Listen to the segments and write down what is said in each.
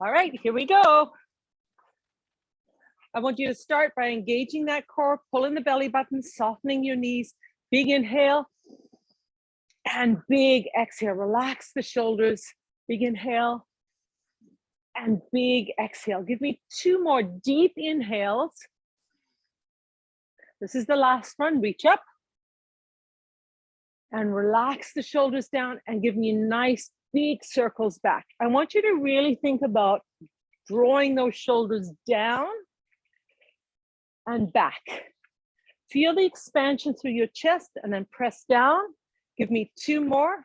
All right, here we go. I want you to start by engaging that core, pulling the belly button, softening your knees. Big inhale and big exhale. Relax the shoulders. Big inhale and big exhale. Give me 2 more deep inhales. This is the last one. Reach up and relax the shoulders down and give me nice big circles back. I want you to really think about drawing those shoulders down and back. Feel the expansion through your chest and then press down. Give me 2 more.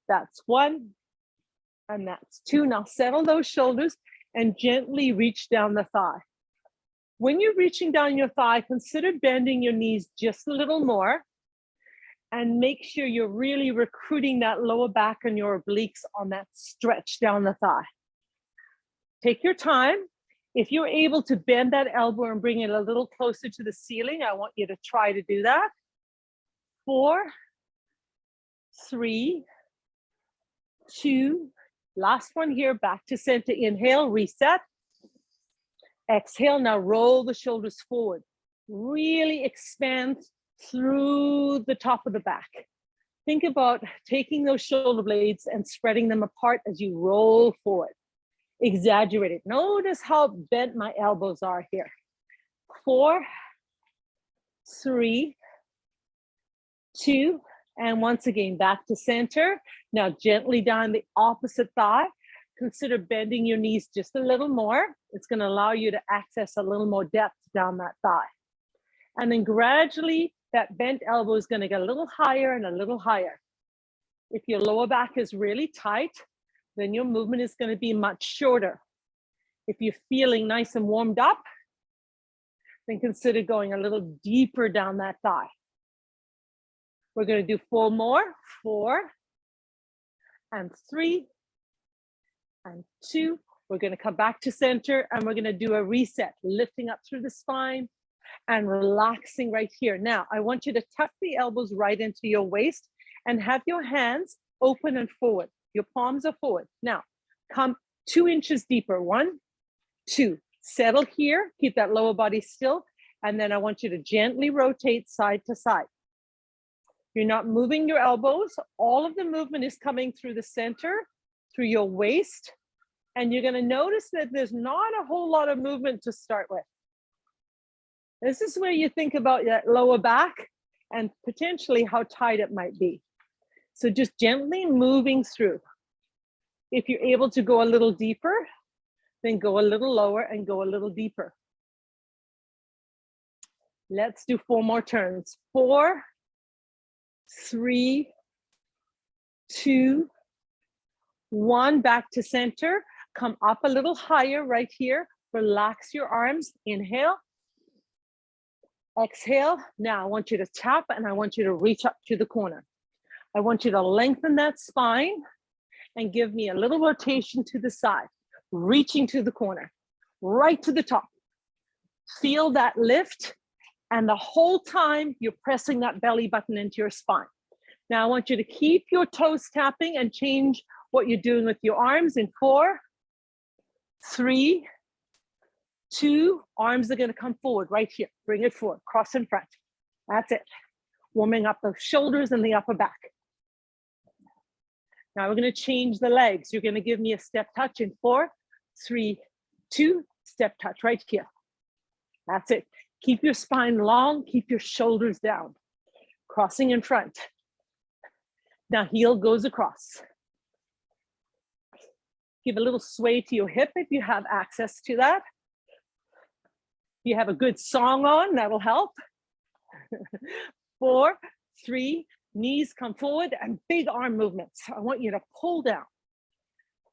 That's 1 and that's 2. Now settle those shoulders and gently reach down the thigh. When you're reaching down your thigh, consider bending your knees just a little more and make sure you're really recruiting that lower back and your obliques on that stretch down the thigh. Take your time. If you're able to bend that elbow and bring it a little closer to the ceiling, I want you to try to do that. 4, 3, 2, last one here, back to center. Inhale, reset. Exhale, now roll the shoulders forward. Really expand through the top of the back. Think about taking those shoulder blades and spreading them apart as you roll forward. Exaggerate it. Notice how bent my elbows are here. 4, 3, 2, and once again, back to center. Now gently down the opposite thigh. Consider bending your knees just a little more. It's going to allow you to access a little more depth down that thigh. And then gradually, that bent elbow is going to get a little higher and a little higher. If your lower back is really tight, then your movement is going to be much shorter. If you're feeling nice and warmed up, then consider going a little deeper down that thigh. We're going to do 4 more. 4 and 3 and 2. We're going to come back to center and we're going to do a reset, lifting up through the spine and relaxing right here. Now, I want you to tuck the elbows right into your waist and have your hands open and forward. Your palms are forward. Now, come 2 inches deeper. 1, 2. Settle here. Keep that lower body still. And then I want you to gently rotate side to side. You're not moving your elbows. All of the movement is coming through the center, through your waist. And you're going to notice that there's not a whole lot of movement to start with. This is where you think about that lower back and potentially how tight it might be. So just gently moving through. If you're able to go a little deeper, then go a little lower and go a little deeper. Let's do 4 more turns. 4, 3, 2, 1. Back to center. Come up a little higher right here. Relax your arms. Inhale. Exhale. Now I want you to tap and I want you to reach up to the corner. I want you to lengthen that spine and give me a little rotation to the side, reaching to the corner, right to the top. Feel that lift, and the whole time you're pressing that belly button into your spine. Now I want you to keep your toes tapping and change what you're doing with your arms in 4, 3, 2, arms are going to come forward right here. Bring it forward, cross in front. That's it. Warming up the shoulders and the upper back. Now we're going to change the legs. You're going to give me a step touch in 4, 3, 2, step touch right here. That's it. Keep your spine long, keep your shoulders down. Crossing in front. Now heel goes across. Give a little sway to your hip if you have access to that. If you have a good song on, that'll help. 4, 3, knees come forward and big arm movements. I want you to pull down.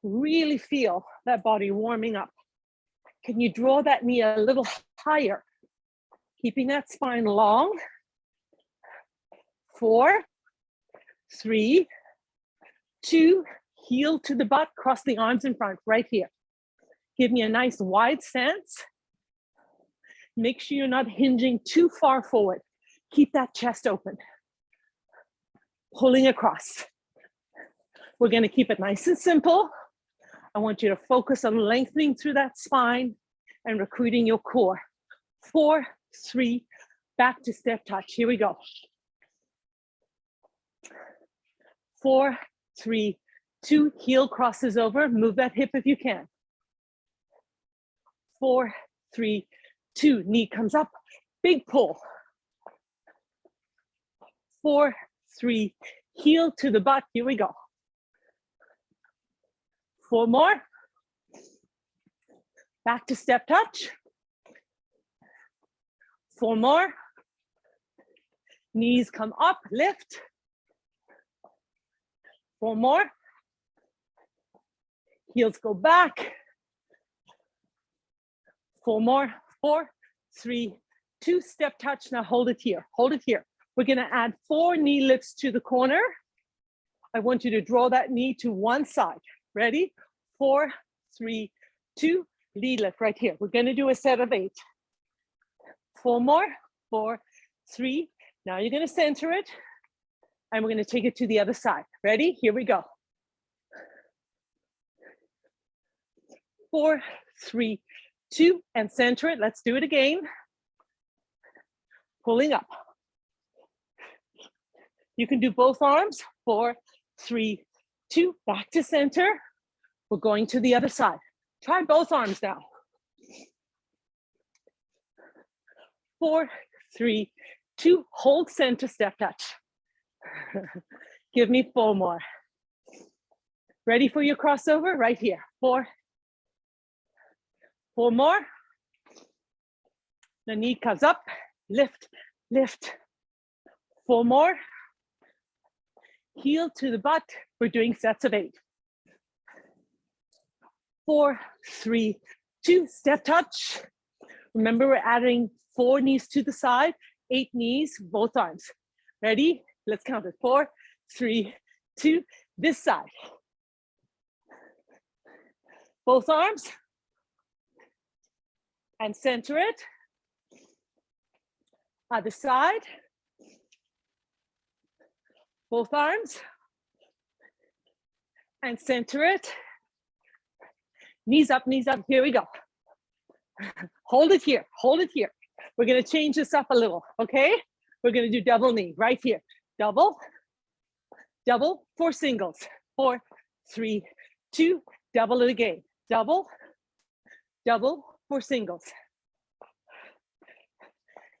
Really feel that body warming up. Can you draw that knee a little higher? Keeping that spine long. 4, 3, 2, heel to the butt, cross the arms in front, right here. Give me a nice wide stance. Make sure you're not hinging too far forward. Keep that chest open. Pulling across. We're going to keep it nice and simple. I want you to focus on lengthening through that spine and recruiting your core. 4, 3, back to step touch. Here we go. 4, 3, 2, heel crosses over. Move that hip if you can. 4, 3, 2, knee comes up. Big pull. 4, 3, heel to the butt. Here we go. 4 more. Back to step touch. 4 more. Knees come up, lift. 4 more. Heels go back. 4 more. 4, 3, 2, step touch. Now hold it here. Hold it here. We're going to add 4 knee lifts to the corner. I want you to draw that knee to one side. Ready? 4, 3, 2, knee lift right here. We're going to do a set of 8. 4 more. 4, 3. Now you're going to center it, and we're going to take it to the other side. Ready? Here we go. 4, 3, 2, and center it. Let's do it again. Pulling up. You can do both arms. 4, 3, 2, back to center. We're going to the other side. Try both arms now. 4, 3, 2, hold center, step touch. Give me 4 more. Ready for your crossover? Right here. 4. 4 more. The knee comes up, lift, lift. 4 more. Heel to the butt. We're doing sets of 8. 4, 3, 2, step touch. Remember, we're adding 4 knees to the side, 8 knees, both arms. Ready? Let's count it. 4, 3, 2, this side. Both arms. And center it. Other side. Both arms. And center it. Knees up, knees up. Here we go. Hold it here. Hold it here. We're going to change this up a little, okay? We're going to do double knee right here. Double, double, 4 singles. 4, 3, 2, double it again. Double, double, 4 singles.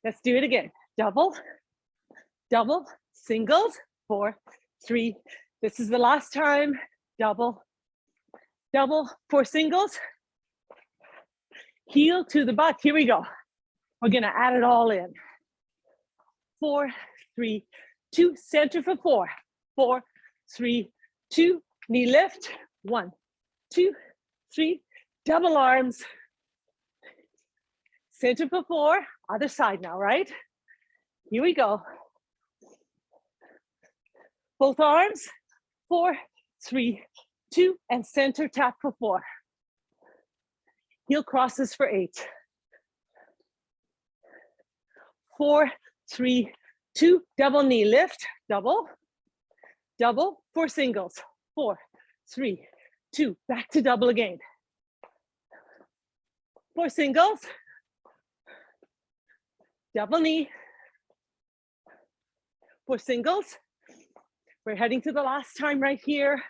Let's do it again. Double, double, singles. 4, 3. This is the last time. Double, double, 4 singles. Heel to the butt. Here we go. We're going to add it all in. 4, 3, 2, center for 4. 4, 3, 2, knee lift. 1, 2, 3, double arms. Center for 4. Other side now, right? Here we go. Both arms. 4, 3, 2, and center tap for 4. Heel crosses for 8. 4, 3, 2, double knee lift, double, double, 4 singles. 4, 3, 2, back to double again. 4 singles, double knee, 4 singles. We're heading to the last time right here.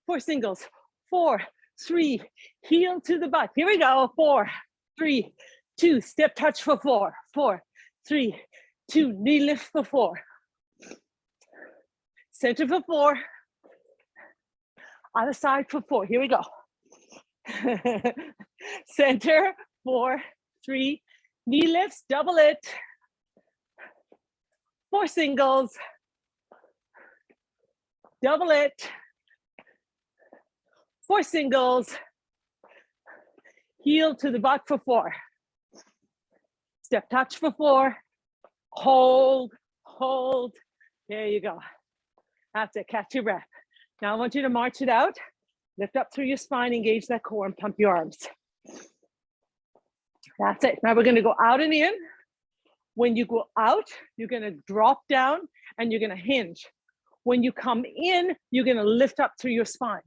4 singles, 4, 3, heel to the butt. Here we go. 4, 3, 2, step touch for 4. 4, 3, 2, knee lift for 4. Center for 4. Other side for 4. Here we go. Center, 4, 3, knee lifts, double it. 4 singles. Double it. 4 singles. Heel to the butt for 4. Step touch for 4. Hold, hold. There you go. That's it. Catch your breath. Now I want you to march it out. Lift up through your spine, engage that core, and pump your arms. That's it. Now we're going to go out and in. When you go out, you're going to drop down and you're going to hinge. When you come in, you're going to lift up through your spine.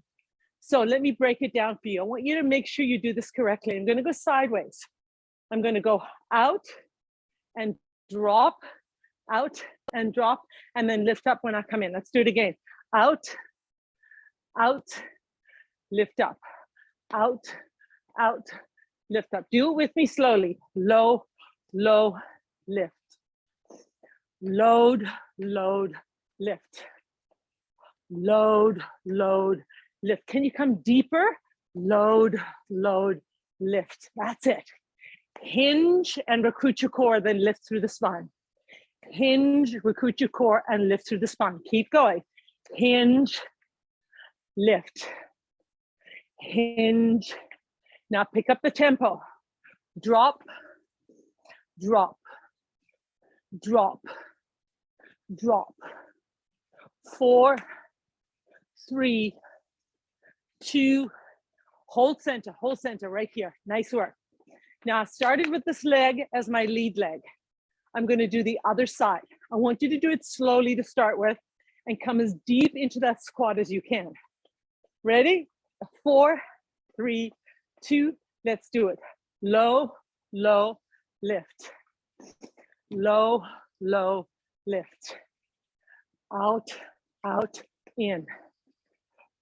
So let me break it down for you. I want you to make sure you do this correctly. I'm going to go sideways. I'm going to go out and drop, out and drop, and then lift up when I come in. Let's do it again. Out, out, lift up, out, out, lift up. Do it with me slowly. Low, low, lift. Load, load, lift. Load, load, lift. Can you come deeper? Load, load, lift. That's it. Hinge and recruit your core, then lift through the spine. Hinge, recruit your core, and lift through the spine. Keep going. Hinge, lift. Hinge. Now pick up the tempo. Drop, drop, drop, drop. 4, 3, 2, hold center right here. Nice work. Now I started with this leg as my lead leg. I'm going to do the other side. I want you to do it slowly to start with and come as deep into that squat as you can. Ready? 4, 3, 2, let's do it. Low, low, lift. Low, low, lift. Out, out, in.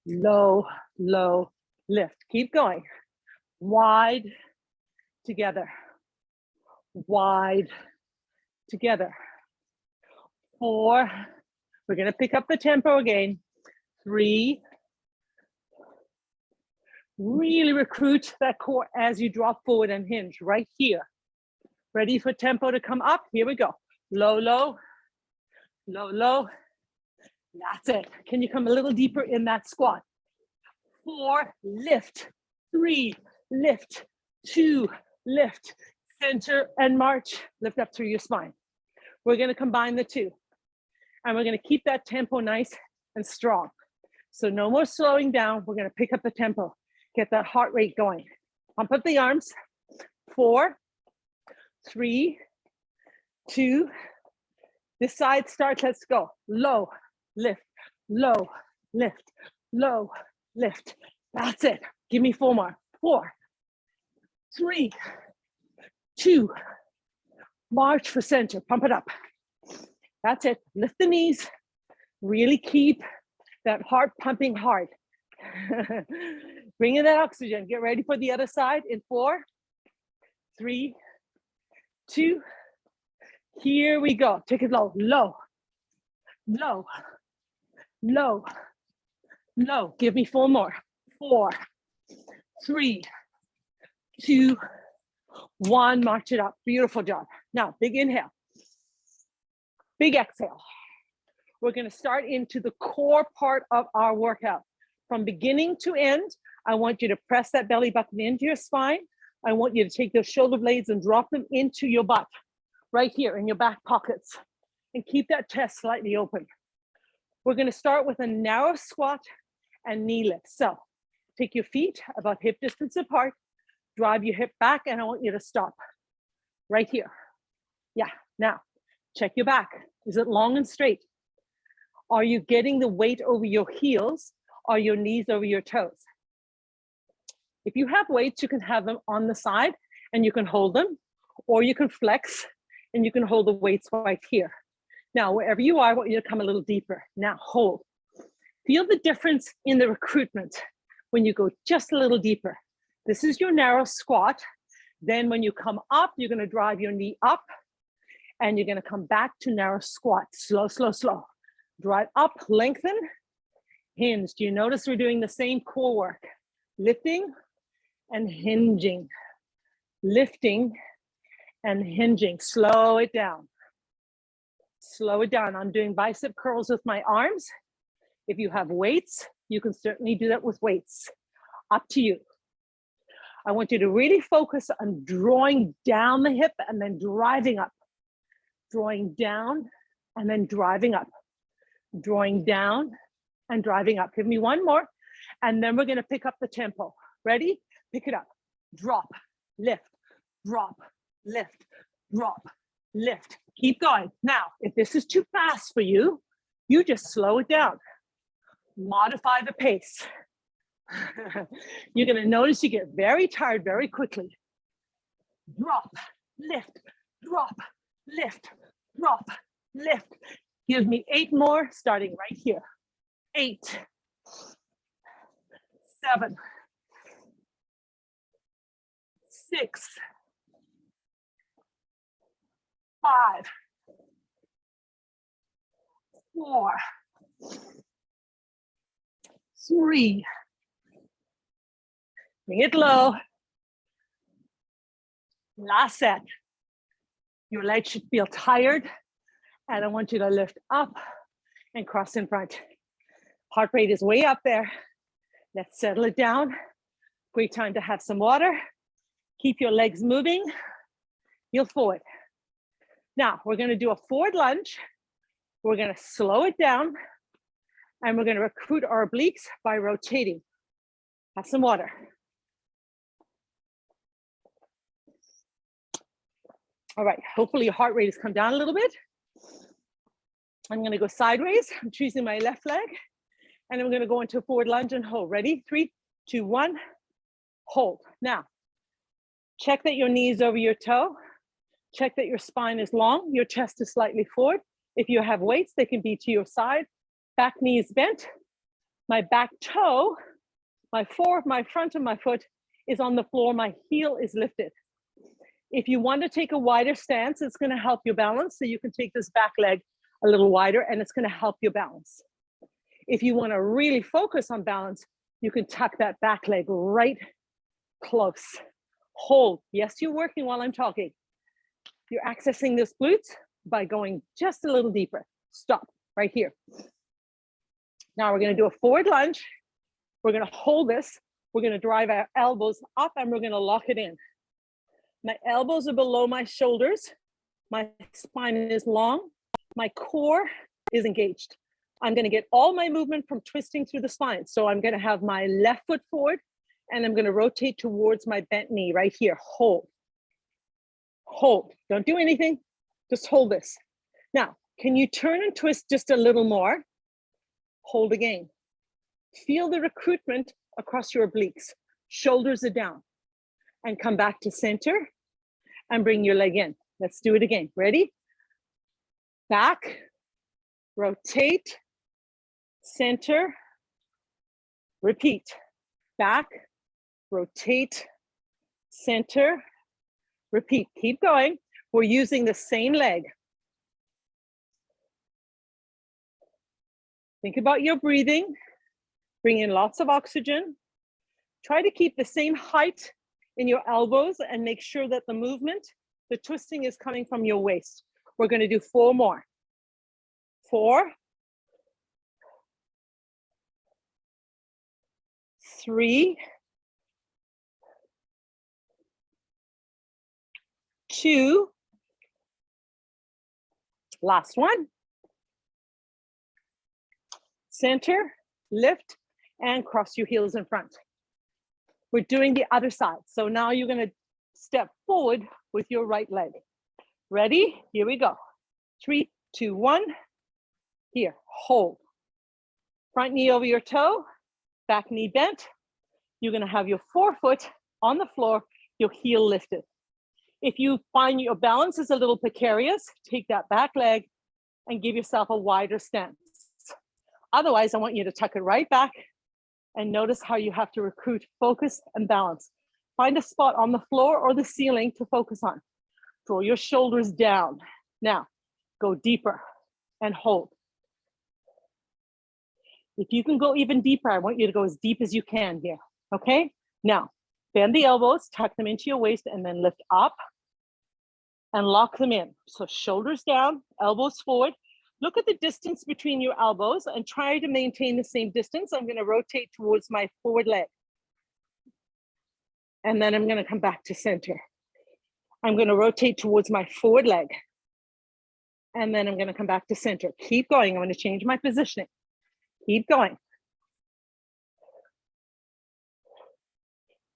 Low, low, lift. Keep going. Wide, together. Wide, together. 4, we're going to pick up the tempo again. 3, really recruit that core as you drop forward and hinge right here. Ready for tempo to come up? Here we go. Low, low, low, low. That's it. Can you come a little deeper in that squat? 4, lift. 3, lift. 2, lift. Center and march. Lift up through your spine. We're going to combine the two. And we're going to keep that tempo nice and strong. So no more slowing down. We're going to pick up the tempo. Get that heart rate going. Pump up the arms. 4, 3, 2. This side starts. Let's go. Low, lift, low, lift, low, lift. That's it. Give me 4 more. 4, 3, 2. March for center. Pump it up. That's it. Lift the knees. Really keep that heart pumping hard. Bring in that oxygen. Get ready for the other side in 4, 3, 2. Here we go. Take it low, low, low, low, low. Give me 4 more. 4, 3, 2, 1. March it up. Beautiful job. Now, big inhale. Big exhale. We're going to start into the core part of our workout. From beginning to end, I want you to press that belly button into your spine. I want you to take those shoulder blades and drop them into your butt, right here in your back pockets, and keep that chest slightly open. We're going to start with a narrow squat and knee lift. So take your feet about hip distance apart, drive your hip back, and I want you to stop right here. Yeah, now check your back. Is it long and straight? Are you getting the weight over your heels or your knees over your toes? If you have weights, you can have them on the side and you can hold them, or you can flex and you can hold the weights right here. Now, wherever you are, I want you to come a little deeper. Now, hold. Feel the difference in the recruitment when you go just a little deeper. This is your narrow squat. Then when you come up, you're going to drive your knee up and you're going to come back to narrow squat. Slow, slow, slow. Drive up, lengthen, hinge. Do you notice we're doing the same core work? Lifting and hinging. Lifting and hinging. Slow it down. Slow it down. I'm doing bicep curls with my arms. If you have weights, you can certainly do that with weights. Up to you. I want you to really focus on drawing down the hip and then driving up. Drawing down and then driving up. Drawing down and driving up. Give me 1 more. And then we're going to pick up the tempo. Ready? Pick it up. Drop, lift, drop, lift, drop, lift. Keep going. Now, if this is too fast for you, you just slow it down. Modify the pace. You're going to notice you get very tired very quickly. Drop, lift, drop, lift, drop, lift. Give me 8 more, starting right here. 8, 7, 6, 5, 4, 3. Bring it low. Last set. Your legs should feel tired. And I want you to lift up and cross in front. Heart rate is way up there. Let's settle it down. Great time to have some water. Keep your legs moving. Heel forward. Now, we're going to do a forward lunge. We're going to slow it down. And we're going to recruit our obliques by rotating. Have some water. All right, hopefully your heart rate has come down a little bit. I'm going to go sideways. I'm choosing my left leg. And I'm going to go into a forward lunge and hold. Ready? 3, 2, 1. Hold. Now, check that your knee is over your toe. Check that your spine is long. Your chest is slightly forward. If you have weights, they can be to your side. Back knee is bent. My back toe, my front of my foot is on the floor. My heel is lifted. If you want to take a wider stance, it's going to help you balance. So you can take this back leg a little wider and it's going to help you balance. If you want to really focus on balance, you can tuck that back leg right close. Hold. Yes, you're working while I'm talking. You're accessing this glutes by going just a little deeper. Stop right here. Now we're going to do a forward lunge. We're going to hold this. We're going to drive our elbows up and we're going to lock it in. My elbows are below my shoulders. My spine is long. My core is engaged. I'm going to get all my movement from twisting through the spine. So I'm going to have my left foot forward and I'm going to rotate towards my bent knee right here. Hold. Hold. Don't do anything. Just hold this. Now, can you turn and twist just a little more? Hold again. Feel the recruitment across your obliques. Shoulders are down. And come back to center and bring your leg in. Let's do it again. Ready? Back, rotate, center, repeat. Back, rotate, center, repeat. Keep going. We're using the same leg. Think about your breathing. Bring in lots of oxygen. Try to keep the same height in your elbows and make sure that the movement, the twisting is coming from your waist. We're going to do 4 more. 4, 3, 2, last one. Center, lift, and cross your heels in front. We're doing the other side. So now you're going to step forward with your right leg. Ready? Here we go. 3, 2, 1. Here, hold. Front knee over your toe, back knee bent. You're going to have your forefoot on the floor, your heel lifted. If you find your balance is a little precarious, take that back leg and give yourself a wider stance. Otherwise, I want you to tuck it right back and notice how you have to recruit focus and balance. Find a spot on the floor or the ceiling to focus on. Draw your shoulders down. Now, go deeper and hold. If you can go even deeper, I want you to go as deep as you can here, okay? Now, bend the elbows, tuck them into your waist, and then lift up and lock them in. So shoulders down, elbows forward. Look at the distance between your elbows and try to maintain the same distance. I'm going to rotate towards my forward leg. And then I'm going to come back to center. I'm going to rotate towards my forward leg. And then I'm going to come back to center. Keep going. I'm going to change my positioning. Keep going.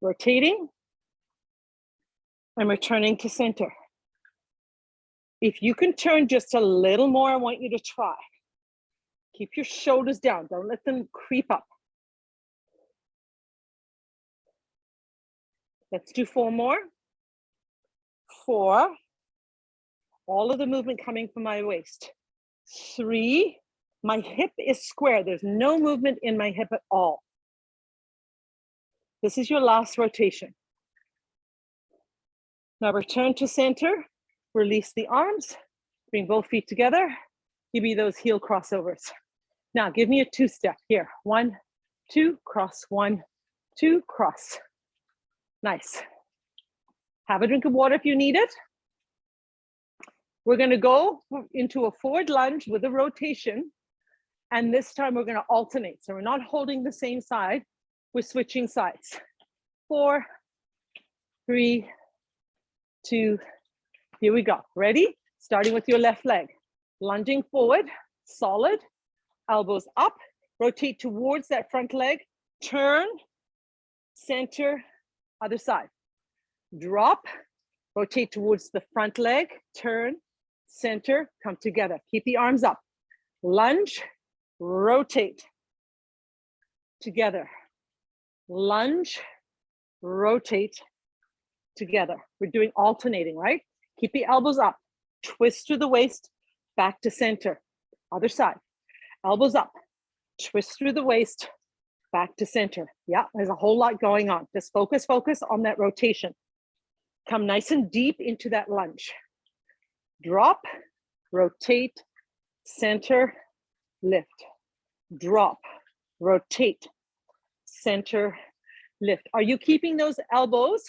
Rotating. I'm returning to center. If you can turn just a little more, I want you to try. Keep your shoulders down. Don't let them creep up. Let's do 4 more. 4. All of the movement coming from my waist. 3. My hip is square. There's no movement in my hip at all. This is your last rotation. Now return to center. Release the arms. Bring both feet together. Give me those heel crossovers. Now give me a 2-step here. 1, 2, cross. 1, 2, cross. Nice. Have a drink of water if you need it. We're going to go into a forward lunge with a rotation. And this time we're going to alternate. So we're not holding the same side. We're switching sides. 4, 3, 2. Here we go. Ready? Starting with your left leg. Lunging forward, solid. Elbows up. Rotate towards that front leg. Turn, center, other side. Drop. Rotate towards the front leg. Turn, center, come together. Keep the arms up. Lunge, rotate. Together. Lunge, rotate. Together. We're doing alternating, right? Keep the elbows up. Twist through the waist, back to center. Other side. Elbows up. Twist through the waist, back to center. Yeah, there's a whole lot going on. Just focus on that rotation. Come nice and deep into that lunge. Drop, rotate, center, lift. Drop, rotate, center, lift. Are you keeping those elbows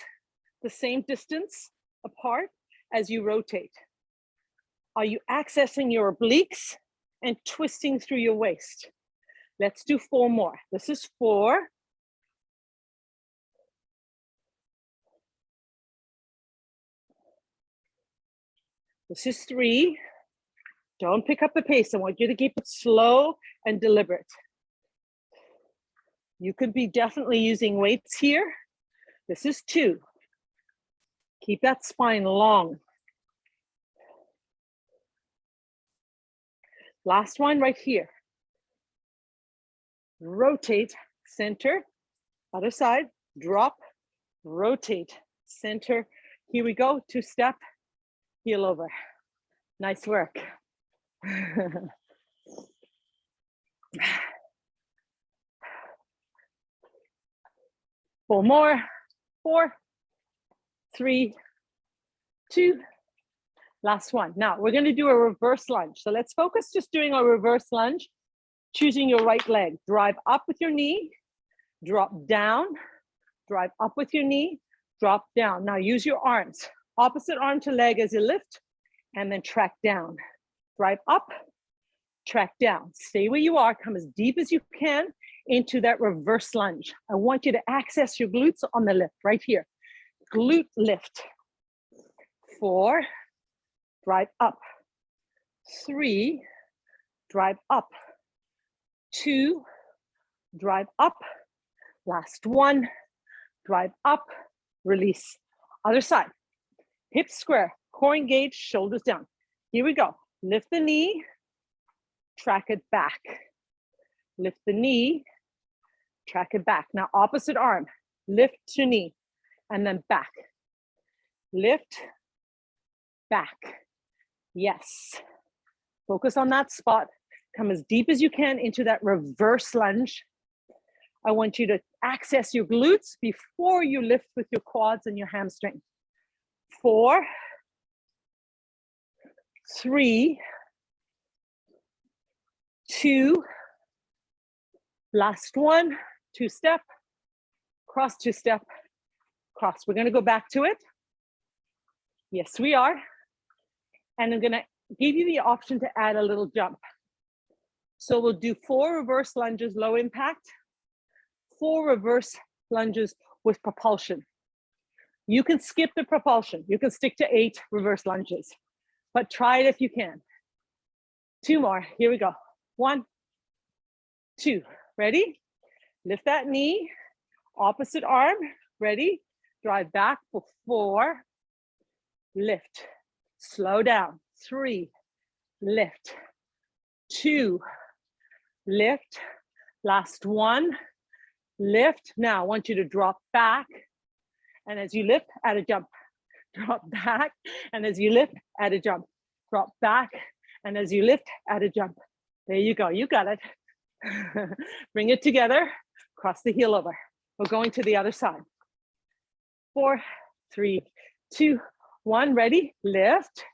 the same distance apart as you rotate? Are you accessing your obliques and twisting through your waist? Let's do 4 more. This is 4. This is 3. Don't pick up the pace. I want you to keep it slow and deliberate. You could be definitely using weights here. This is 2. Keep that spine long. Last one right here. Rotate, center, other side, drop, rotate, center. Here we go, 2-step, heel over. Nice work. 4 more. 4, 3, 2. Last one. Now we're going to do a reverse lunge. So let's focus just doing a reverse lunge. Choosing your right leg. Drive up with your knee. Drop down. Drive up with your knee. Drop down. Now use your arms. Opposite arm to leg as you lift. And then track down. Drive up. Track down. Stay where you are. Come as deep as you can into that reverse lunge. I want you to access your glutes on the lift right here. Glute lift. 4. Drive up. 3. Drive up. 2. Drive up. Last one. Drive up. Release. Other side. Hips square. Core engaged. Shoulders down. Here we go. Lift the knee. Track it back. Lift the knee. Track it back. Now opposite arm. Lift to knee. And then back. Lift. Back. Yes. Focus on that spot. Come as deep as you can into that reverse lunge. I want you to access your glutes before you lift with your quads and your hamstring. 4, 3, 2, last one, 2-step, cross 2-step, cross. We're gonna go back to it. Yes, we are. And I'm gonna give you the option to add a little jump. So we'll do 4 reverse lunges, low impact, 4 reverse lunges with propulsion. You can skip the propulsion. You can stick to 8 reverse lunges, but try it if you can. 2 more, here we go. 1, 2, ready? Lift that knee, opposite arm, ready? Drive back for 4, lift, slow down, 3, lift, 2, lift, last one, lift. Now I want you to drop back And as you lift, add a jump. Drop back. And as you lift, add a jump. Drop back. And as you lift, add a jump. There you go. You got it. Bring it together. Cross the heel over. We're going to the other side. 4, 3, 2, 1. Ready? Lift.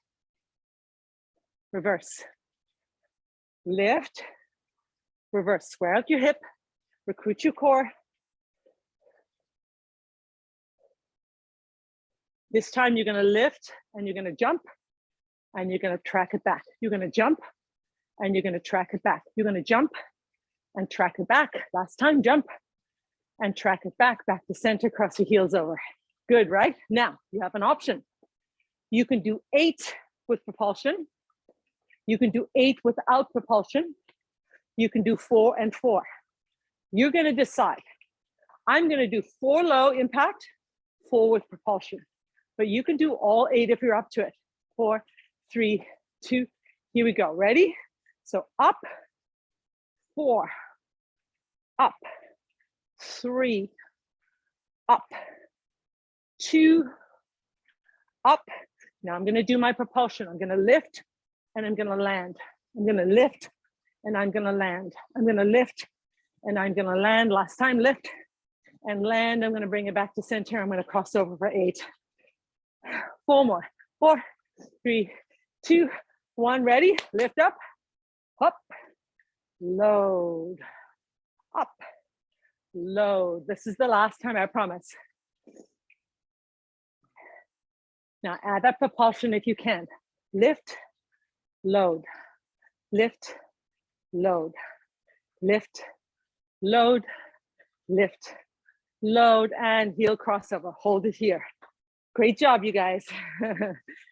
Reverse. Lift. Reverse. Square out your hip. Recruit your core. This time you're going to lift and you're going to jump and you're going to track it back. You're going to jump and you're going to track it back. You're going to jump and track it back. Last time, jump and track it back to center, cross your heels over. Good, right? Now you have an option. You can do 8 with propulsion. You can do 8 without propulsion. You can do 4 and 4. You're going to decide. I'm going to do 4 low impact, 4 with propulsion. But you can do all 8 if you're up to it. 4, 3, 2, here we go. Ready? So up, 4, up, 3, up, 2, up. Now I'm going to do my propulsion. I'm going to lift and I'm going to land. I'm going to lift and I'm going to land. I'm going to lift and I'm going to land. Last time, lift and land. I'm going to bring it back to center. I'm going to cross over for 8. 4 more. 4, 3, 2, 1. Ready? Lift up, up, load, up, load. This is the last time, I promise. Now add that propulsion if you can. Lift, load, lift, load, lift, load, lift, load, and heel crossover. Hold it here. Great job, you guys.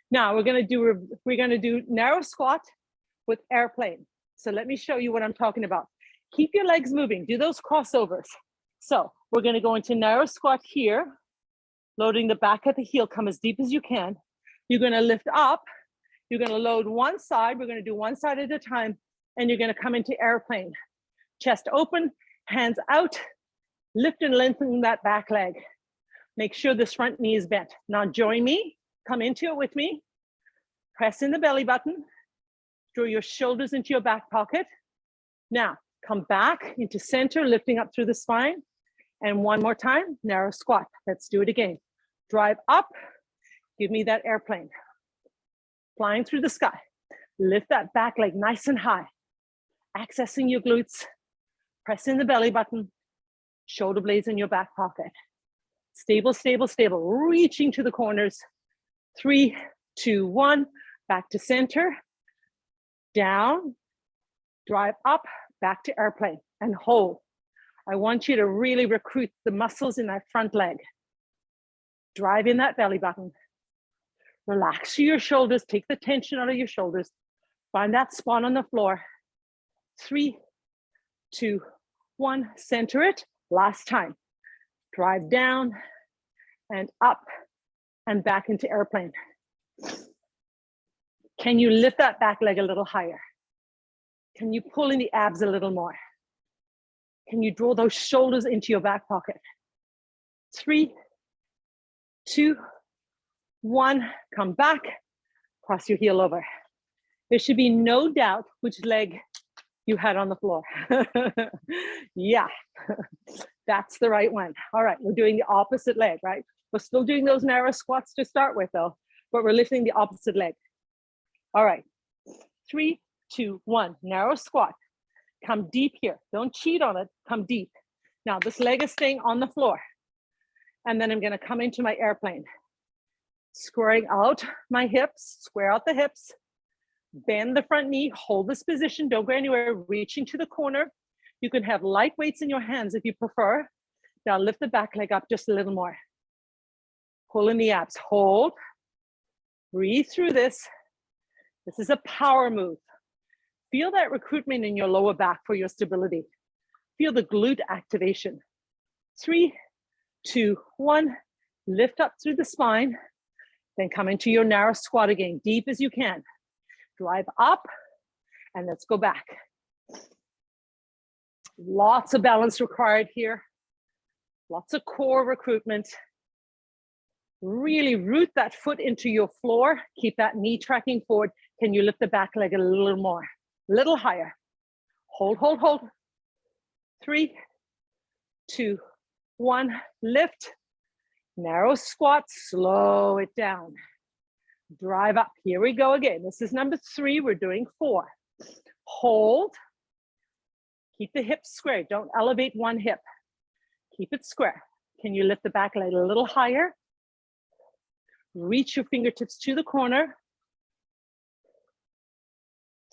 Now we're gonna do narrow squat with airplane. So let me show you what I'm talking about. Keep your legs moving, do those crossovers. So we're gonna go into narrow squat here, loading the back of the heel, come as deep as you can. You're gonna lift up, you're gonna load one side, we're gonna do one side at a time, and you're gonna come into airplane. Chest open, hands out, lift and lengthen that back leg. Make sure this front knee is bent. Now join me, come into it with me. Press in the belly button, draw your shoulders into your back pocket. Now come back into center, lifting up through the spine. And one more time, narrow squat. Let's do it again. Drive up, give me that airplane. Flying through the sky. Lift that back leg nice and high. Accessing your glutes. Press in the belly button. Shoulder blades in your back pocket. Stable, stable, stable. Reaching to the corners. 3, 2, 1. Back to center. Down. Drive up. Back to airplane. And hold. I want you to really recruit the muscles in that front leg. Drive in that belly button. Relax your shoulders. Take the tension out of your shoulders. Find that spot on the floor. 3, 2, 1. Center it. Last time. Drive down and up and back into airplane. Can you lift that back leg a little higher? Can you pull in the abs a little more? Can you draw those shoulders into your back pocket? 3, 2, 1. Come back. Cross your heel over. There should be no doubt which leg you had on the floor. Yeah, that's the right one. All right, we're doing the opposite leg, right? We're still doing those narrow squats to start with though, but we're lifting the opposite leg. All right, 3, 2, 1, narrow squat. Come deep here. Don't cheat on it, come deep. Now this leg is staying on the floor. And then I'm gonna come into my airplane. Squaring out my hips, square out the hips. Bend the front knee, hold this position, don't go anywhere, reaching to the corner. You can have light weights in your hands if you prefer. Now lift the back leg up just a little more. Pull in the abs, hold. Breathe through this. This is a power move. Feel that recruitment in your lower back for your stability. Feel the glute activation. 3, 2, 1. Lift up through the spine. Then come into your narrow squat again, deep as you can. Drive up and let's go back. Lots of balance required here. Lots of core recruitment. Really root that foot into your floor. Keep that knee tracking forward. Can you lift the back leg a little more? A little higher. Hold, hold, hold. 3, 2, 1. Lift. Narrow squat. Slow it down. Drive up. Here we go again. This is number 3. We're doing 4. Hold. Keep the hips square. Don't elevate one hip. Keep it square. Can you lift the back leg a little higher? Reach your fingertips to the corner.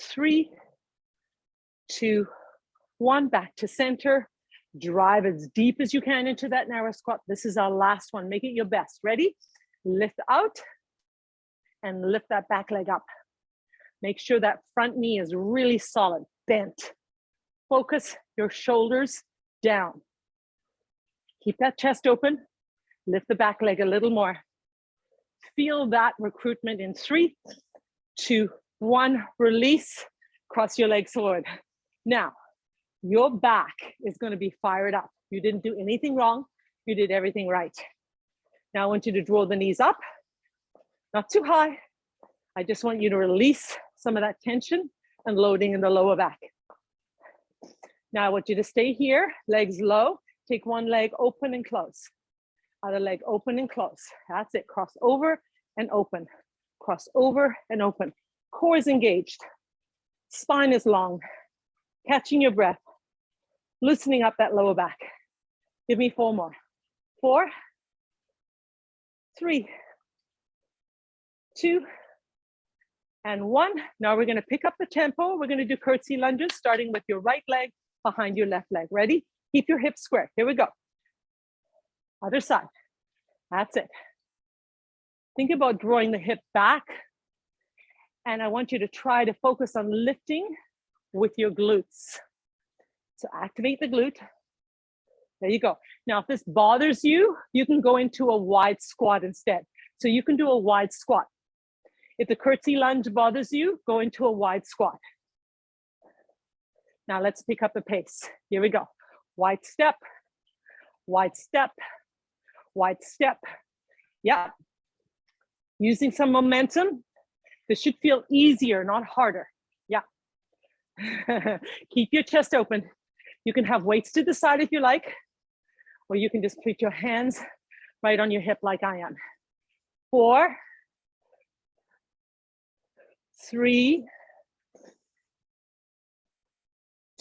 3, 2, 1. Back to center. Drive as deep as you can into that narrow squat. This is our last one. Make it your best. Ready? Lift out and lift that back leg up. Make sure that front knee is really solid, bent. Focus your shoulders down. Keep that chest open. Lift the back leg a little more. Feel that recruitment in 3, 2, 1. Release. Cross your legs forward. Now, your back is going to be fired up. You didn't do anything wrong. You did everything right. Now I want you to draw the knees up. Not too high. I just want you to release some of that tension and loading in the lower back. Now I want you to stay here, legs low. Take one leg open and close. Other leg open and close. That's it. Cross over and open. Cross over and open. Core is engaged. Spine is long. Catching your breath. Loosening up that lower back. Give me 4 more. 4, 3, 2, and 1. Now we're going to pick up the tempo. We're going to do curtsy lunges, starting with your right leg behind your left leg. Ready? Keep your hips square. Here we go. Other side. That's it. Think about drawing the hip back. And I want you to try to focus on lifting with your glutes. So activate the glute. There you go. Now, if this bothers you, you can go into a wide squat instead. So you can do a wide squat. If the curtsy lunge bothers you, go into a wide squat. Now let's pick up the pace. Here we go. Wide step, wide step, wide step. Yeah. Using some momentum. This should feel easier, not harder. Yeah. Keep your chest open. You can have weights to the side if you like, or you can just put your hands right on your hip like I am. 4, 3,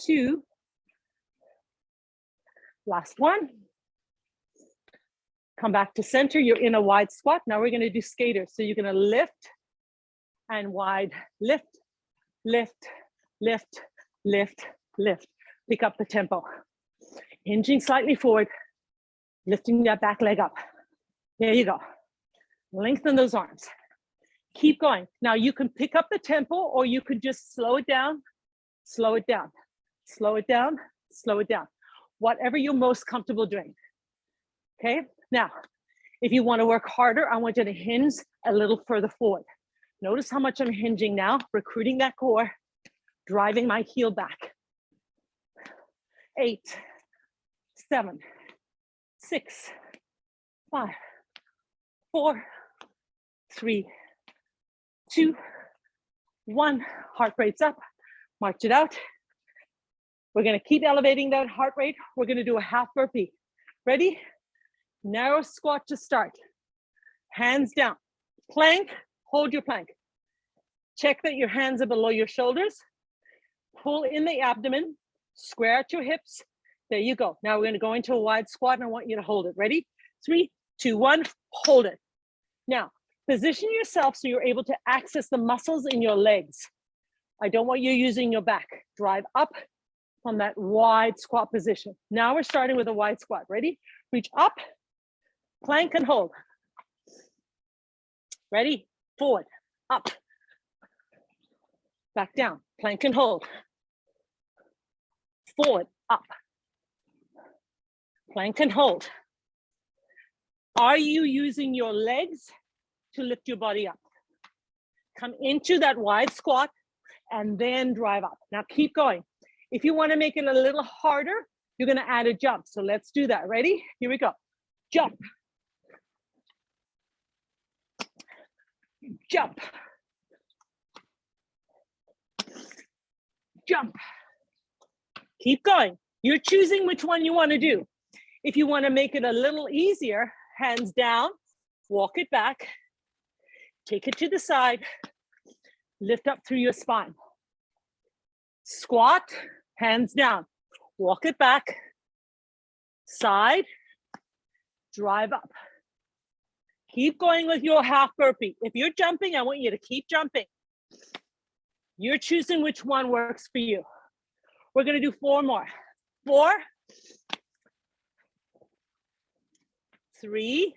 2, last one. Come back to center. You're in a wide squat. Now we're going to do skaters. So you're going to lift and wide, lift, lift, lift, lift, lift. Pick up the tempo. Hinging slightly forward, lifting that back leg up. There you go. Lengthen those arms. Keep going. Now you can pick up the tempo, or you could just slow it down, slow it down, slow it down, slow it down. Whatever you're most comfortable doing. Okay? Now, if you want to work harder, I want you to hinge a little further forward. Notice how much I'm hinging now, recruiting that core, driving my heel back. 8, 7, 6, 5, 4, 3, 2, 1. Heart rate's up. March it out. We're going to keep elevating that heart rate. We're going to do a half burpee. Ready? Narrow squat to start. Hands down. Plank. Hold your plank. Check that your hands are below your shoulders. Pull in the abdomen. Square out your hips. There you go. Now we're going to go into a wide squat, and I want you to hold it. Ready? 3, 2, 1. Hold it. Now, position yourself so you're able to access the muscles in your legs. I don't want you using your back. Drive up from that wide squat position. Now we're starting with a wide squat. Ready? Reach up, plank and hold. Ready? Forward, up, back down, plank and hold. Forward, up, plank and hold. Are you using your legs to lift your body up? Come into that wide squat and then drive up. Now keep going. If you want to make it a little harder, you're going to add a jump. So let's do that. Ready? Here we go. Jump. jump, jump. Keep going. You're choosing which one you want to do. If you want to make it a little easier, hands down, walk it back, take it to the side, lift up through your spine. Squat, hands down, walk it back, side, drive up. Keep going with your half burpee. If you're jumping, I want you to keep jumping. You're choosing which one works for you. We're going to do 4 more. 4, 3,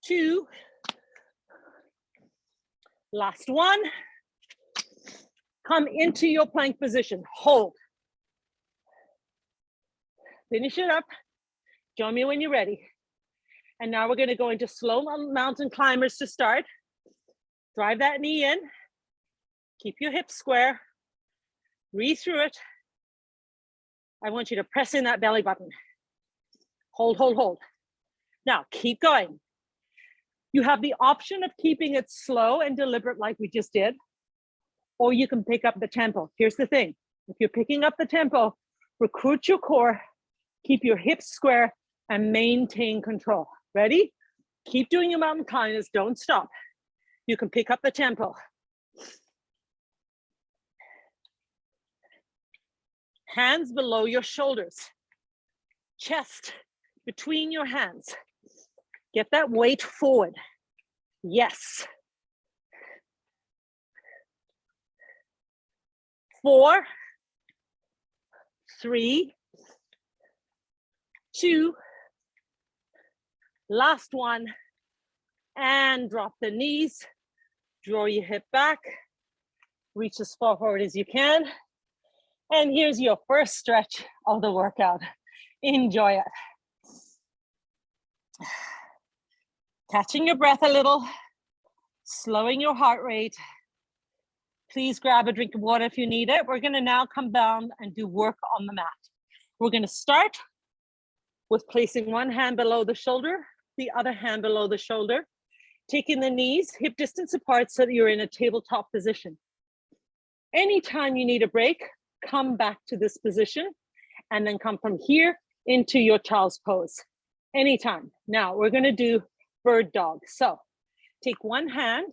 2, last one. Come into your plank position, hold. Finish it up. Join me when you're ready. And now we're going to go into slow mountain climbers to start. Drive that knee in. Keep your hips square. Breathe through it. I want you to press in that belly button. Hold, hold, hold. Now keep going. You have the option of keeping it slow and deliberate like we just did, or you can pick up the tempo. Here's the thing. If you're picking up the tempo, recruit your core, keep your hips square, and maintain control. Ready? Keep doing your mountain climbers. Don't stop. You can pick up the tempo. Hands below your shoulders. Chest between your hands. Get that weight forward. Yes. 4, 3, 2, last one, and drop the knees, draw your hip back, reach as far forward as you can, and here's your first stretch of the workout. Enjoy it. Catching your breath a little, slowing your heart rate. Please grab a drink of water if you need it. We're going to now come down and do work on the mat. We're going to start with placing one hand below the shoulder, the other hand below the shoulder, taking the knees hip distance apart so that you're in a tabletop position. Anytime you need a break, come back to this position and then come from here into your child's pose. Anytime. Now we're going to do bird dog. So take one hand,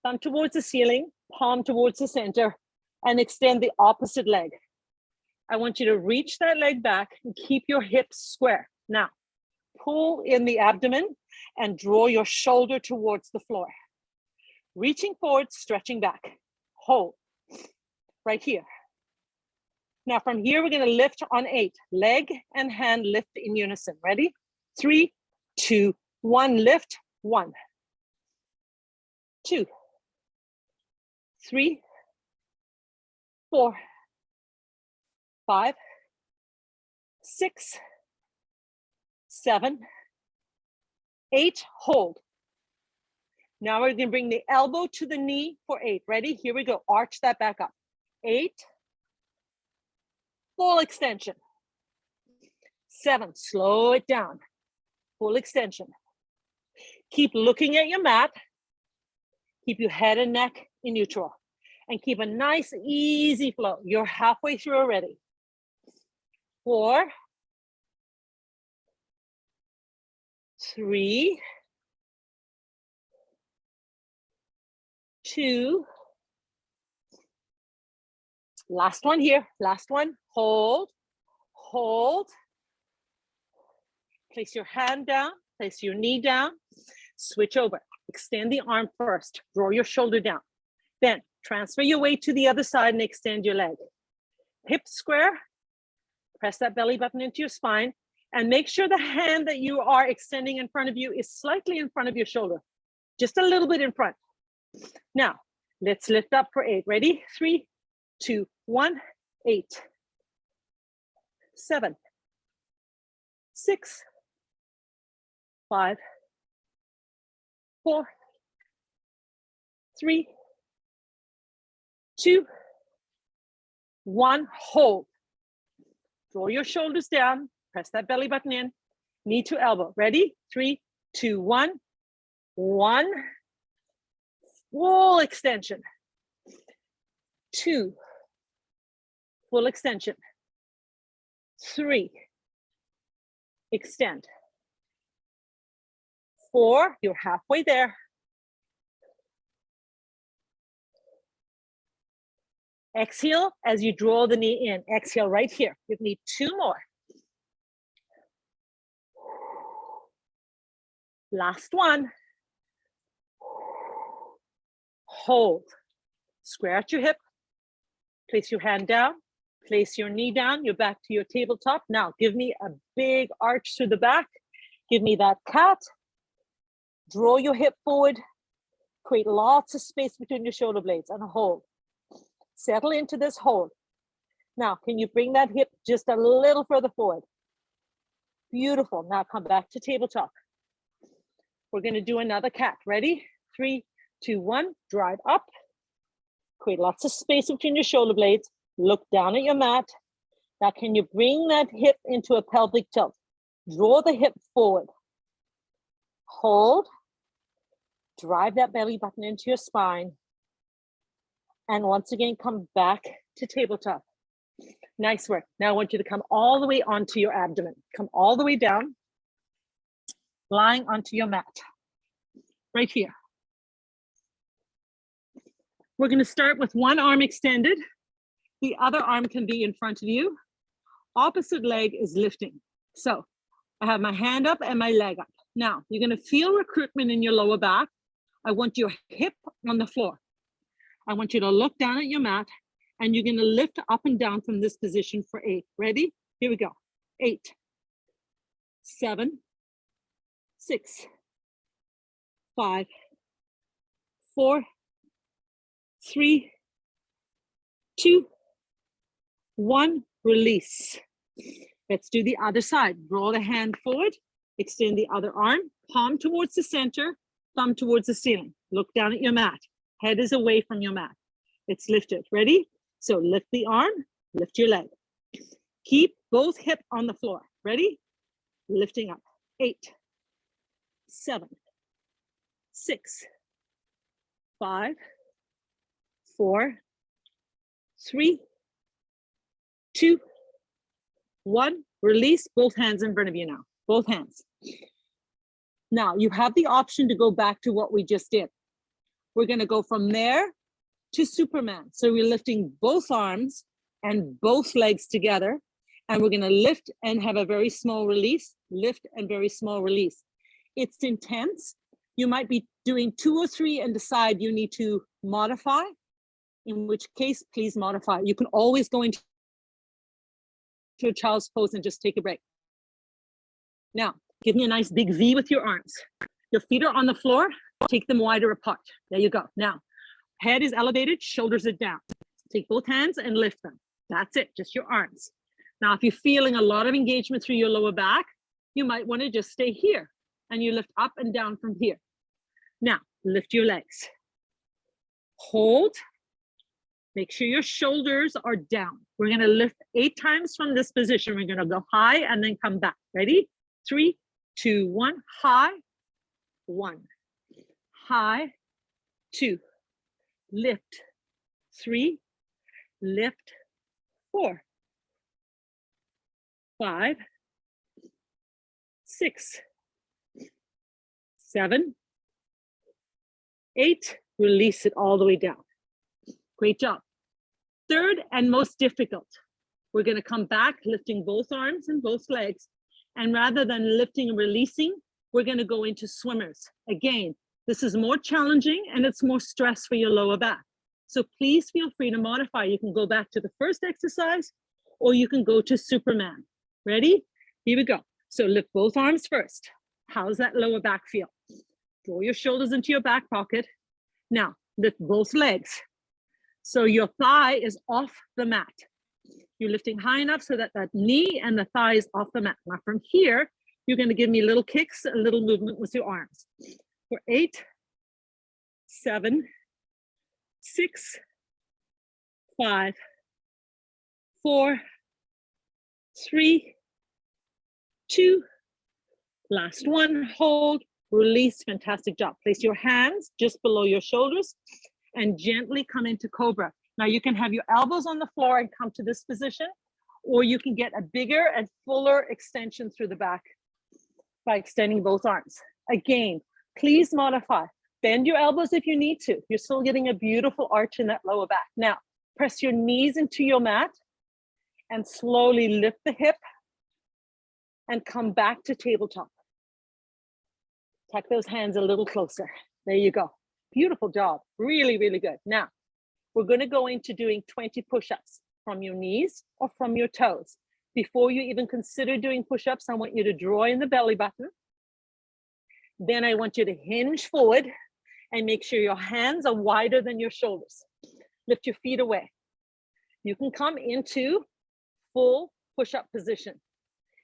thumb towards the ceiling, palm towards the center, and extend the opposite leg. I want you to reach that leg back and keep your hips square. Now, pull in the abdomen and draw your shoulder towards the floor. Reaching forward, stretching back. Hold. Right here. Now from here, we're going to lift on 8. Leg and hand lift in unison. Ready? 3, 2, 1. Lift. 1, 2, 3, 4, 5, 6, 7, 8. Hold. Now we're going to bring the elbow to the knee for 8. Ready? Here we go. Arch that back up. 8. Full extension. 7. Slow it down. Full extension. Keep looking at your mat. Keep your head and neck in neutral. And keep a nice, easy flow. You're halfway through already. 4, 3, 2. Last one here. Last one. Hold. Hold. Place your hand down. Place your knee down. Switch over. Extend the arm first. Draw your shoulder down. Then transfer your weight to the other side and extend your leg. Hips square. Press that belly button into your spine. And make sure the hand that you are extending in front of you is slightly in front of your shoulder. Just a little bit in front. Now, let's lift up for 8. Ready? 3, 2, 1. 8, 7, 6, 5, 4, 3, 2, 1. Hold. Draw your shoulders down. Press that belly button in. Knee to elbow. Ready? 3, 2, 1. 1. Full extension. 2. Full extension. 3. Extend. 4. You're halfway there. Exhale as you draw the knee in. Exhale right here. You need 2 more. Last one. Hold. Square out your hip. Place your hand down. Place your knee down. You're back to your tabletop. Now give me a big arch through the back. Give me that cat. Draw your hip forward. Create lots of space between your shoulder blades and hold. Settle into this hold. Now, can you bring that hip just a little further forward? Beautiful. Now come back to tabletop. We're going to do another cat. Ready? 3, 2, 1. Drive up. Create lots of space between your shoulder blades. Look down at your mat. Now, can you bring that hip into a pelvic tilt? Draw the hip forward. Hold. Drive that belly button into your spine. And once again, come back to tabletop. Nice work. Now I want you to come all the way onto your abdomen. Come all the way down, lying onto your mat. Right here. We're going to start with one arm extended. The other arm can be in front of you. Opposite leg is lifting. So I have my hand up and my leg up. Now you're going to feel recruitment in your lower back. I want your hip on the floor. I want you to look down at your mat and you're going to lift up and down from this position for 8. Ready? Here we go. 8, 7, 6, 5, 4, 3, 2, 1. Release. Let's do the other side. Draw the hand forward. Extend the other arm. Palm towards the center. Thumb towards the ceiling. Look down at your mat. Head is away from your mat. It's lifted. Ready? So lift the arm, lift your leg. Keep both hips on the floor. Ready? Lifting up. 8, 7, 6, 5, 4, 3, 2, 1. Release. Both hands in front of you now. Both hands. Now you have the option to go back to what we just did. We're going to go from there to Superman. So we're lifting both arms and both legs together. And we're going to lift and have a very small release. Lift and very small release. It's intense. You might be doing 2 or 3 and decide you need to modify. In which case, please modify. You can always go into a child's pose and just take a break. Now, give me a nice big V with your arms. Your feet are on the floor. Take them wider apart. There you go. Now, head is elevated, shoulders are down. Take both hands and lift them. That's it, just your arms. Now, if you're feeling a lot of engagement through your lower back, you might want to just stay here and you lift up and down from here. Now, lift your legs. Hold. Make sure your shoulders are down. We're going to lift 8 times from this position. We're going to go high and then come back. Ready? 3, 2, 1. High. 1. High. 2. Lift. 3. Lift. 4. 5. 6. 7. 8. Release it all the way down. Great job. Third and most difficult. We're going to come back, lifting both arms and both legs. And rather than lifting and releasing, we're going to go into swimmers. Again, this is more challenging and it's more stress for your lower back. So please feel free to modify. You can go back to the first exercise or you can go to Superman. Ready? Here we go. So lift both arms first. How's that lower back feel? Draw your shoulders into your back pocket. Now, lift both legs. So your thigh is off the mat. You're lifting high enough so that that knee and the thigh is off the mat. Now from here, you're going to give me little kicks, a little movement with your arms. For 8, 7, 6, 5, 4, 3, 2, last one, hold, release, fantastic job. Place your hands just below your shoulders and gently come into Cobra. Now you can have your elbows on the floor and come to this position, or you can get a bigger and fuller extension through the back by extending both arms. Again, please modify. Bend your elbows if you need to. You're still getting a beautiful arch in that lower back. Now, press your knees into your mat and slowly lift the hip and come back to tabletop. Tuck those hands a little closer. There you go. Beautiful job. Really, really good. Now, we're going to go into doing 20 push-ups from your knees or from your toes. Before you even consider doing push-ups, I want you to draw in the belly button. Then I want you to hinge forward and make sure your hands are wider than your shoulders. Lift your feet away. You can come into full push-up position.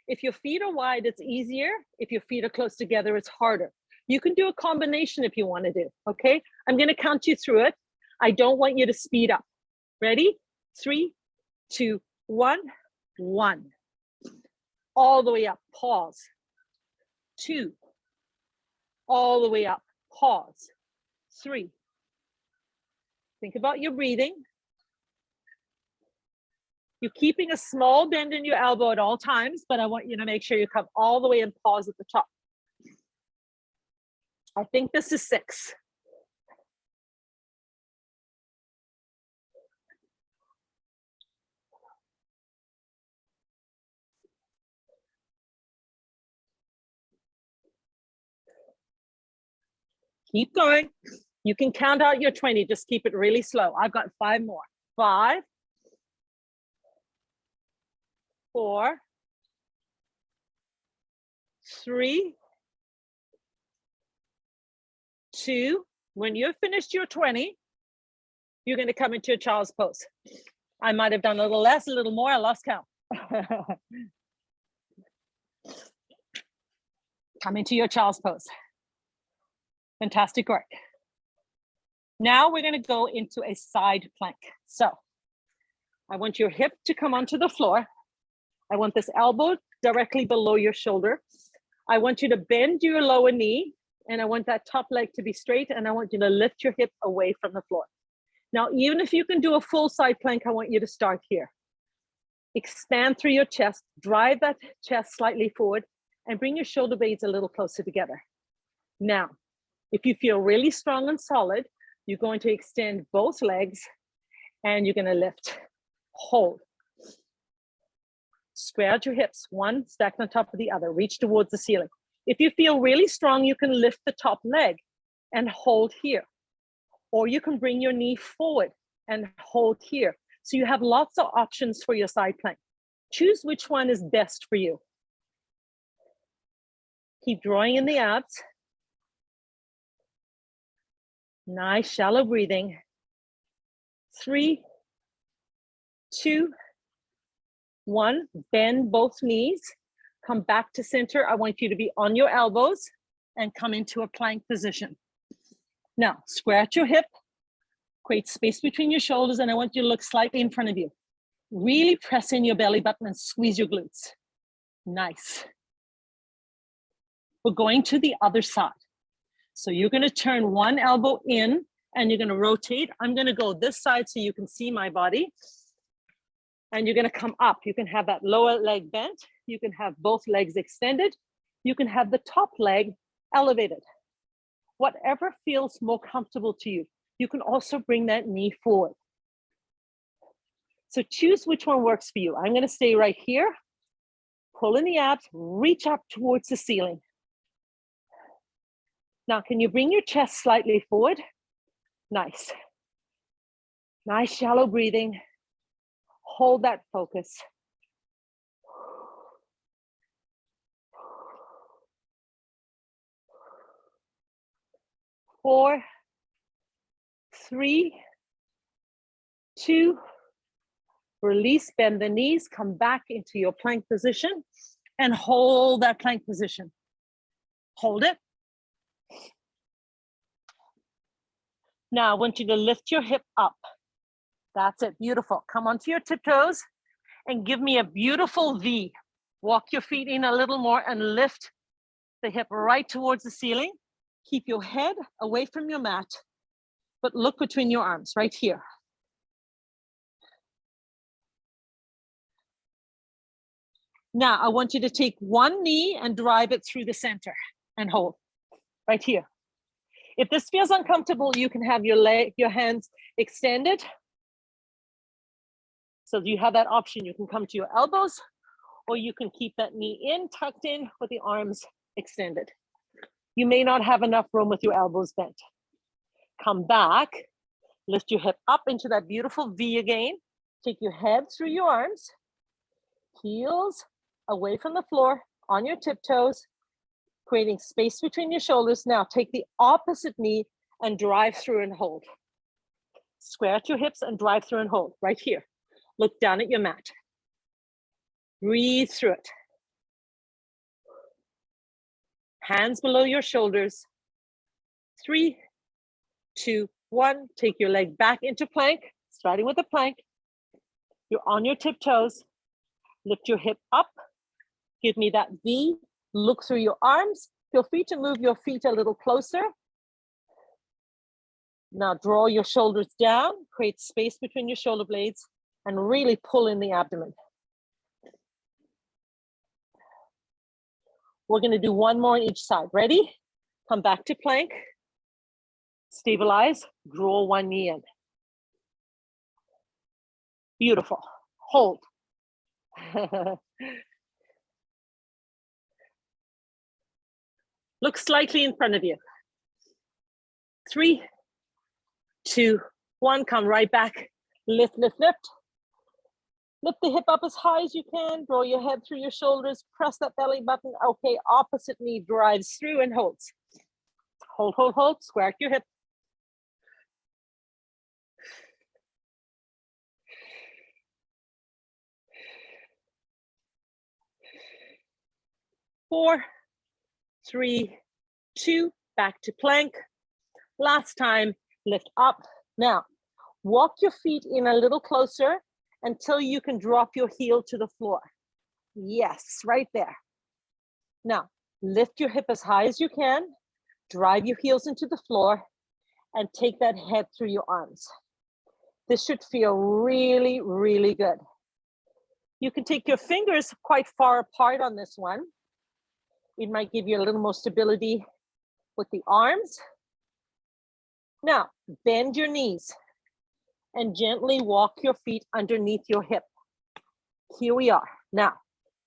If your feet are wide, it's easier. If your feet are close together, it's harder. You can do a combination if you want to do, okay? I'm going to count you through it. I don't want you to speed up. Ready? 3, 2, 1, 1. All the way up, pause. 2. All the way up, pause. 3. Think about your breathing. You're keeping a small bend in your elbow at all times, but I want you to make sure you come all the way and pause at the top. I think this is 6. Keep going. You can count out your 20. Just keep it really slow. I've got 5 more. 5, 4, 3, 2. When you've finished your 20, you're going to come into a child's pose. I might have done a little less, a little more. I lost count. Come into your child's pose. Fantastic work. Now we're going to go into a side plank. So I want your hip to come onto the floor. I want this elbow directly below your shoulder. I want you to bend your lower knee, and I want that top leg to be straight, and I want you to lift your hip away from the floor. Now, even if you can do a full side plank, I want you to start here. Expand through your chest, drive that chest slightly forward, and bring your shoulder blades a little closer together. Now, if you feel really strong and solid, you're going to extend both legs, and you're going to lift. Hold. Square out your hips, one stacked on top of the other. Reach towards the ceiling. If you feel really strong, you can lift the top leg and hold here. Or you can bring your knee forward and hold here. So you have lots of options for your side plank. Choose which one is best for you. Keep drawing in the abs. Nice shallow breathing. 3, 2, 1. Bend both knees. Come back to center. I want you to be on your elbows and come into a plank position. Now, square out your hip. Create space between your shoulders, and I want you to look slightly in front of you. Really press in your belly button and squeeze your glutes. Nice. We're going to the other side. So you're going to turn one elbow in and you're going to rotate. I'm going to go this side so you can see my body. And you're going to come up. You can have that lower leg bent. You can have both legs extended. You can have the top leg elevated. Whatever feels more comfortable to you. You can also bring that knee forward. So choose which one works for you. I'm going to stay right here. Pull in the abs, reach up towards the ceiling. Now, can you bring your chest slightly forward? Nice. Nice shallow breathing. Hold that focus. 4, 3, 2, release, bend the knees, come back into your plank position and hold that plank position. Hold it. Now I want you to lift your hip up. That's it, beautiful. Come onto your tiptoes and give me a beautiful V. Walk your feet in a little more and lift the hip right towards the ceiling. Keep your head away from your mat, but look between your arms right here. Now, I want you to take one knee and drive it through the center and hold right here. If this feels uncomfortable, you can have your hands extended. So you have that option. You can come to your elbows, or you can keep that knee in, tucked in with the arms extended. You may not have enough room with your elbows bent. Come back, lift your hip up into that beautiful V again. Take your head through your arms, heels away from the floor on your tiptoes, creating space between your shoulders. Now take the opposite knee and drive through and hold. Square out your hips and drive through and hold right here. Look down at your mat. Breathe through it. Hands below your shoulders. 3, 2, 1. Take your leg back into plank, starting with the plank. You're on your tiptoes. Lift your hip up. Give me that V. Look through your arms. Feel free to move your feet a little closer. Now draw your shoulders down. Create space between your shoulder blades and really pull in the abdomen. We're going to do one more on each side. Ready? Come back to plank. Stabilize. Draw one knee in. Beautiful. Hold. Look slightly in front of you. 3, 2, 1. Come right back. Lift, lift, lift. Lift the hip up as high as you can. Draw your head through your shoulders. Press that belly button. Okay, opposite knee drives through and holds. Hold, hold, hold. Square out your hip. 4, 3, 2. Back to plank. Last time, lift up. Now, walk your feet in a little closer until you can drop your heel to the floor. Yes, right there. Now, lift your hip as high as you can, drive your heels into the floor, and take that head through your arms. This should feel really, really good. You can take your fingers quite far apart on this one. It might give you a little more stability with the arms. Now, bend your knees and gently walk your feet underneath your hip. Here we are. Now,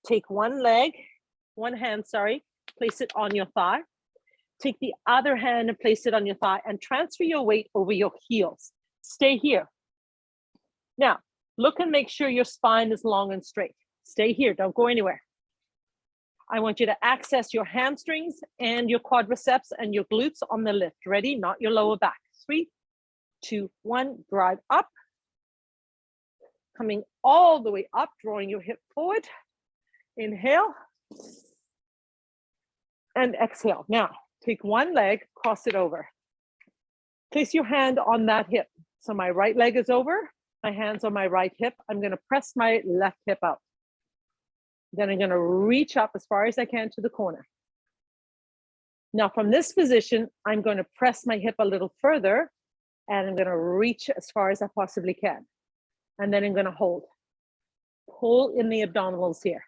take one hand, place it on your thigh. Take the other hand and place it on your thigh and transfer your weight over your heels. Stay here. Now, look and make sure your spine is long and straight. Stay here, don't go anywhere. I want you to access your hamstrings and your quadriceps and your glutes on the lift. Ready? Not your lower back. 3, 2, 1, drive up. Coming all the way up, drawing your hip forward. Inhale. And exhale. Now, take one leg, cross it over. Place your hand on that hip. So my right leg is over, my hand's on my right hip. I'm gonna press my left hip out. Then I'm gonna reach up as far as I can to the corner. Now from this position, I'm gonna press my hip a little further and I'm gonna reach as far as I possibly can. And then I'm gonna hold. Pull in the abdominals here.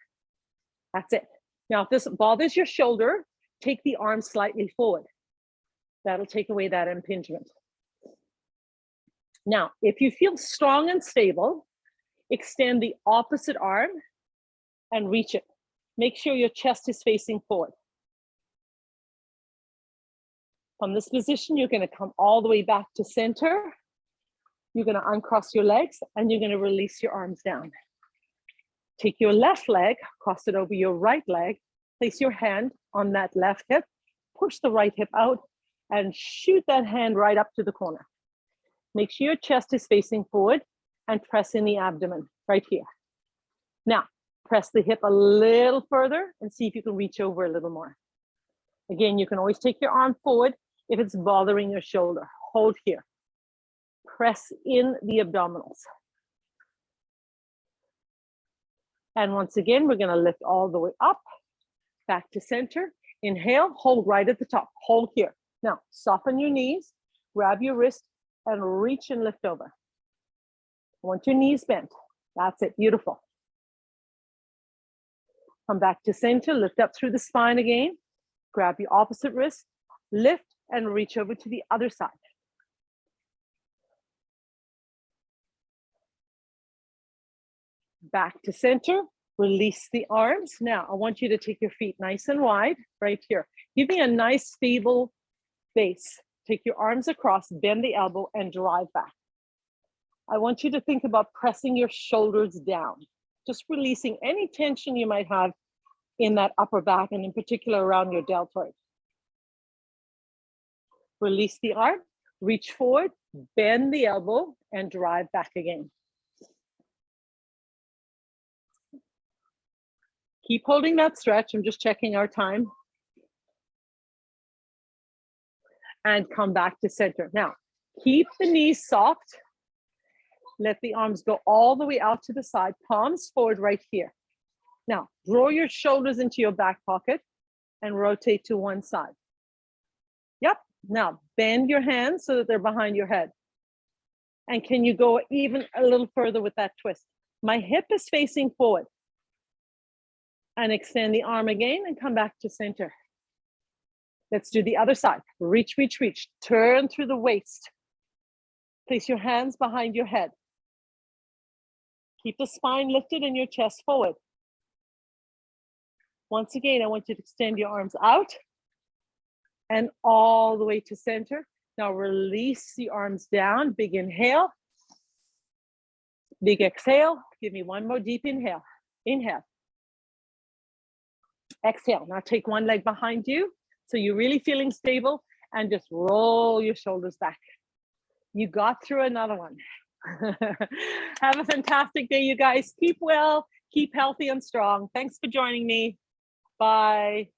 That's it. Now if this bothers your shoulder, take the arm slightly forward. That'll take away that impingement. Now, if you feel strong and stable, extend the opposite arm and reach it. Make sure your chest is facing forward. From this position, you're going to come all the way back to center. You're going to uncross your legs and you're going to release your arms down. Take your left leg, cross it over your right leg, place your hand on that left hip, push the right hip out and shoot that hand right up to the corner. Make sure your chest is facing forward and press in the abdomen right here. Now, press the hip a little further and see if you can reach over a little more. Again, you can always take your arm forward if it's bothering your shoulder. Hold here. Press in the abdominals. And once again, we're going to lift all the way up, back to center. Inhale, hold right at the top, hold here. Now, soften your knees, grab your wrist, and reach and lift over. I want your knees bent. That's it, beautiful. Come back to center, lift up through the spine again. Grab your opposite wrist, lift, and reach over to the other side. Back to center, release the arms. Now, I want you to take your feet nice and wide right here. Give me a nice stable base. Take your arms across, bend the elbow, and drive back. I want you to think about pressing your shoulders down, just releasing any tension you might have in that upper back, and in particular around your deltoid. Release the arm, reach forward, bend the elbow, and drive back again. Keep holding that stretch. I'm just checking our time. And come back to center. Now, keep the knees soft. Let the arms go all the way out to the side, palms forward right here. Now, draw your shoulders into your back pocket and rotate to one side. Yep. Now, bend your hands so that they're behind your head. And can you go even a little further with that twist? My hip is facing forward. And extend the arm again and come back to center. Let's do the other side. Reach, reach, reach. Turn through the waist. Place your hands behind your head. Keep the spine lifted and your chest forward. Once again, I want you to extend your arms out and all the way to center. Now release the arms down. Big inhale. Big exhale. Give me one more deep inhale. Inhale. Exhale. Now take one leg behind you. So you're really feeling stable, and just roll your shoulders back. You got through another one. Have a fantastic day, you guys. Keep well, keep healthy and strong. Thanks for joining me. Bye.